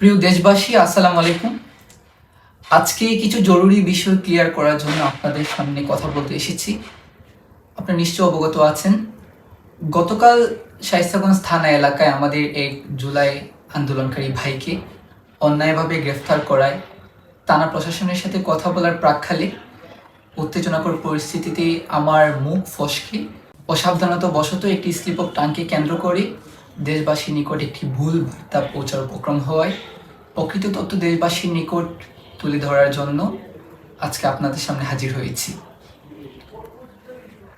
প্রিয় দেশবাসী, আসসালামু আলাইকুম। আজকে কিছু জরুরি বিষয় ক্লিয়ার করার জন্য আপনাদের সামনে কথা বলতে এসেছি। আপনারা নিশ্চয় অবগত আছেন, গতকাল শায়েস্তাগঞ্জ থানা এলাকায় আমাদের এক জুলাই আন্দোলনকারী ভাইকে অন্যায়ভাবে গ্রেফতার করায় থানা প্রশাসনের সাথে কথা বলার প্রাক্কালে উত্তেজনাকর পরিস্থিতিতে আমার মুখ ফসকে অসাবধানতা বশত একটি স্লিপ অফ টাংকে কেন্দ্র করে দেশবাসীর নিকট একটি ভুল বার্তা পৌঁছার উপক্রম হওয়ায় প্রকৃত তথ্য দেশবাসীর নিকট তুলে ধরার জন্য আজকে আপনাদের সামনে হাজির হয়েছি।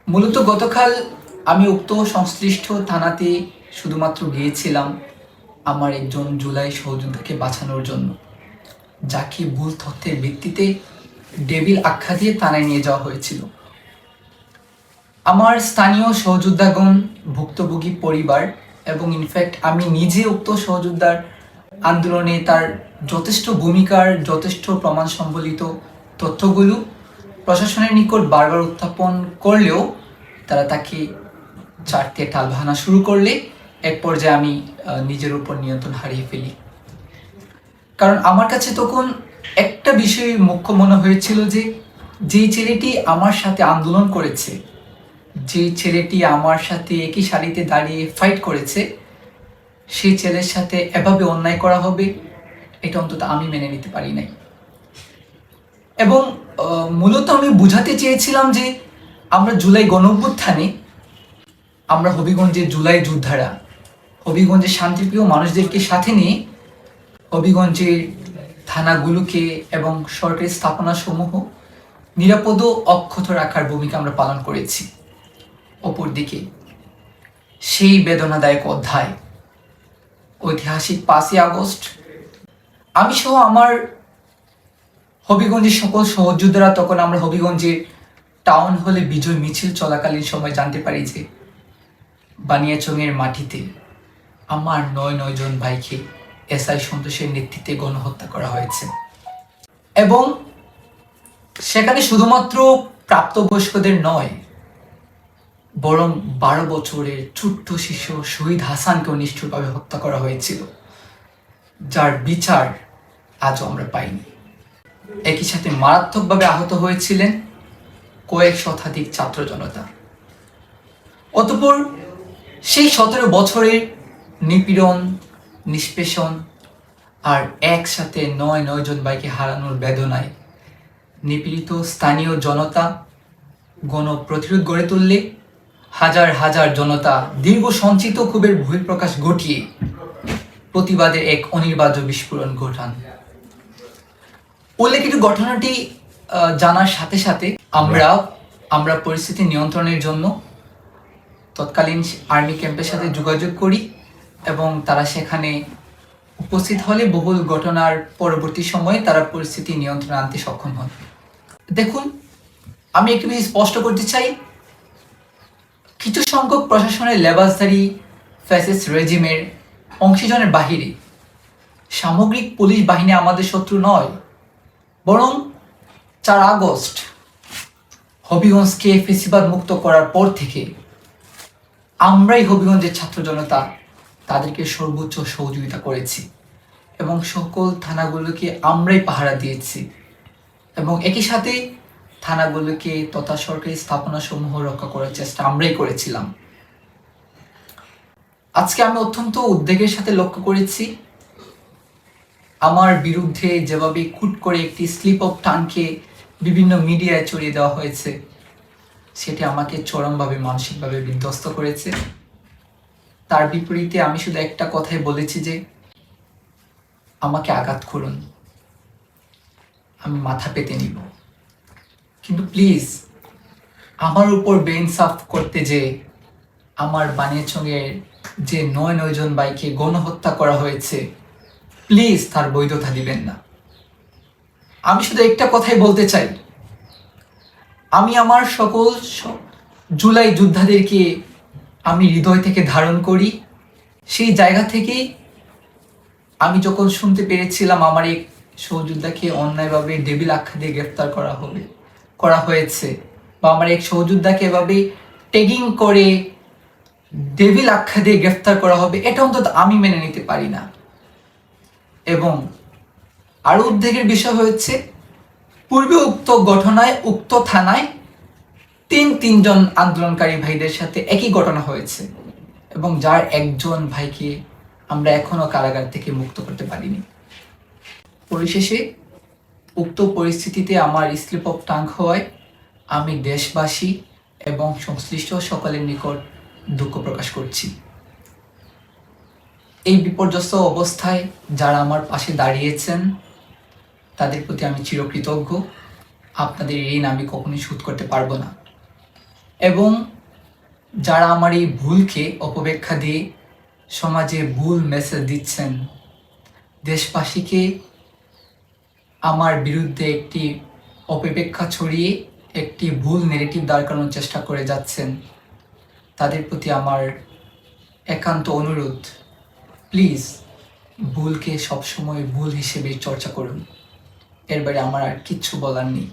মূলত গতকাল আমি উক্ত সংশ্লিষ্ট থানাতে শুধুমাত্র গিয়েছিলাম আমার একজন জুলাই সহযোদ্ধাকে বাঁচানোর জন্য, যাকে ভুল তথ্যের ভিত্তিতে ডেভিল আখ্যা দিয়ে থানায় নিয়ে যাওয়া হয়েছিল। আমার স্থানীয় সহযোদ্ধাগণ, ভুক্তভোগী পরিবার এবং ইনফ্যাক্ট আমি নিজে উক্ত সহযোদ্ধার আন্দোলনে তার যথেষ্ট ভূমিকার যথেষ্ট প্রমাণ সম্বলিত তথ্যগুলো প্রশাসনের নিকট বারবার উত্থাপন করলেও তারা তাকে চারতে টালবাহানা শুরু করলে এক পর্যায়ে আমি নিজের উপর নিয়ন্ত্রণ হারিয়ে ফেলি। কারণ আমার কাছে তখন একটা বিষয় মুখ্য মনে হয়েছিল যে যেই ছেলেটি আমার সাথে আন্দোলন করেছে, যে ছেলেটি আমার সাথে একই সারিতে দাঁড়িয়ে ফাইট করেছে, সেই ছেলের সাথে এভাবে অন্যায় করা হবে, এটা অন্তত আমি মেনে নিতে পারি নাই। এবং মূলত আমি বুঝাতে চেয়েছিলাম যে আমরা জুলাই গণঅভ্যুত্থানে আমরা হবিগঞ্জের জুলাই যোদ্ধারা, হবিগঞ্জের শান্তিপ্রিয় মানুষদেরকে সাথে নিয়ে হবিগঞ্জের থানাগুলোকে এবং সরকারি স্থাপনাসমূহ নিরাপদ ও অক্ষত রাখার ভূমিকা আমরা পালন করেছি। অপরদিকে সেই বেদনাদায়ক অধ্যায় ঐতিহাসিক 5ই আগস্ট আমি সহ আমার হবিগঞ্জের সকল সহযোদ্ধারা, তখন আমরা হবিগঞ্জের টাউন হলে বিজয় মিছিল চলাকালীন সময় জানতে পারি যে বানিয়াচংয়ের মাটিতে আমার 9 জন ভাইকে এসআই সন্তোষের নেতৃত্বে গণহত্যা করা হয়েছে। এবং সেখানে শুধুমাত্র প্রাপ্তবয়স্কদের নয়, বরং 12 বছরের ছোট্ট শিশু শহীদ হাসানকেও নিষ্ঠুরভাবে হত্যা করা হয়েছিল, যার বিচার আজও আমরা পাইনি। একই সাথে মারাত্মকভাবে আহত হয়েছিলেন কয়েক শতাধিক ছাত্র জনতা। অতঃপর সেই 17 বছরের নিপীড়ন, নিষ্পেষণ আর একসাথে 9 জন ভাইকে হারানোর বেদনায় নিপীড়িত স্থানীয় জনতা গণপ্রতিরোধ গড়ে তুললে হাজার হাজার জনতা দীর্ঘ সঞ্চিত ক্ষোভের বহিঃপ্রকাশ ঘটিয়ে প্রতিবাদের এক অনির্বার্য বিস্ফোরণ ঘটান। উল্লেখিত ঘটনাটি জানার সাথে সাথে আমরা পরিস্থিতি নিয়ন্ত্রণের জন্য তৎকালীন আর্মি ক্যাম্পের সাথে যোগাযোগ করি এবং তারা সেখানে উপস্থিত হলে বহুল ঘটনার পরবর্তী সময়ে তারা পরিস্থিতি নিয়ন্ত্রণে আনতে সক্ষম হন। দেখুন, আমি একটু বেশি স্পষ্ট করতে চাই, কিছু সংখ্যক প্রশাসনের লেবাসধারী ফ্যাসিস্ট রেজিমের অংশীজনের বাহিরে সামগ্রিক পুলিশ বাহিনী আমাদের শত্রু নয়, বরং 4 আগস্ট হবিগঞ্জকে ফেসিবাদ মুক্ত করার পর থেকে আমরাই হবিগঞ্জের ছাত্র জনতা তাদেরকে সর্বোচ্চ সহযোগিতা করেছি এবং সকল থানাগুলোকে আমরাই পাহারা দিয়েছি এবং একই সাথে থানাগুলোকে তথা সরকারি স্থাপনাসমূহ রক্ষা করার চেষ্টা আমরাই করেছিলাম। আজকে আমি অত্যন্ত উদ্বেগের সাথে লক্ষ্য করেছি আমার বিরুদ্ধে যেভাবে কুট করে একটি স্লিপ অফ টাংকে বিভিন্ন মিডিয়ায় ছড়িয়ে দেওয়া হয়েছে, সেটি আমাকে চরমভাবে মানসিকভাবে বিধ্বস্ত করেছে। তার বিপরীতে আমি শুধু একটা কথাই বলেছি যে আমাকে আঘাত করুন, আমি মাথা পেতে নিব, কিন্তু প্লিজ আমার উপর বেইনসাফ করতে যে আমার বানিয়াচংয়ের যে 9 জন ভাইকে গণহত্যা করা হয়েছে, প্লিজ তার বৈধতা দিবেন না। আমি শুধু একটা কথাই বলতে চাই, আমি আমার সকল জুলাই যোদ্ধাদেরকে আমি হৃদয় থেকে ধারণ করি। সেই জায়গা থেকেই আমি যখন শুনতে পেরেছিলাম আমার এক সহযোদ্ধাকে অন্যায়ভাবে ডেভিল আখ্যা দিয়ে গ্রেফতার করা হয়েছে, বা আমার এক সহযোদ্ধাকে এভাবে ট্যাগিং করে ডেভিল আখ্যা দিয়ে গ্রেফতার করা হবে, এটা অন্তত আমি মেনে নিতে পারি না। এবং আরও উদ্বেগের বিষয় হচ্ছে পূর্বে উক্ত ঘটনায় উক্ত থানায় তিনজন আন্দোলনকারী ভাইদের সাথে একই ঘটনা হয়েছে এবং যার একজন ভাইকে আমরা এখনো কারাগার থেকে মুক্ত করতে পারিনি। পরিশেষে উক্ত পরিস্থিতিতে আমার স্লিপ অফ টাং হওয়ায় আমি দেশবাসী এবং সংশ্লিষ্ট সকলের নিকট দুঃখ প্রকাশ করছি। এই বিপর্যস্ত অবস্থায় যারা আমার পাশে দাঁড়িয়েছেন তাদের প্রতি আমি চিরকৃতজ্ঞ। আপনাদের ঋণ আমি কখনোই শোধ করতে পারবো না। এবং যারা আমার এই ভুলকে অপব্যাখ্যা দিয়ে সমাজে ভুল মেসেজ দিচ্ছেন, দেশবাসীকে আমার বিরুদ্ধে একটি অপব্যাখ্যা ছড়িয়ে একটি ভুল নেগেটিভ দাঁড় করানোর চেষ্টা করে যাচ্ছেন, তাদের প্রতি আমার একান্ত অনুরোধ, প্লিজ ভুলকে সবসময় ভুল হিসেবে চর্চা করুন। এর বাইরে আমার আর কিচ্ছু বলার নেই।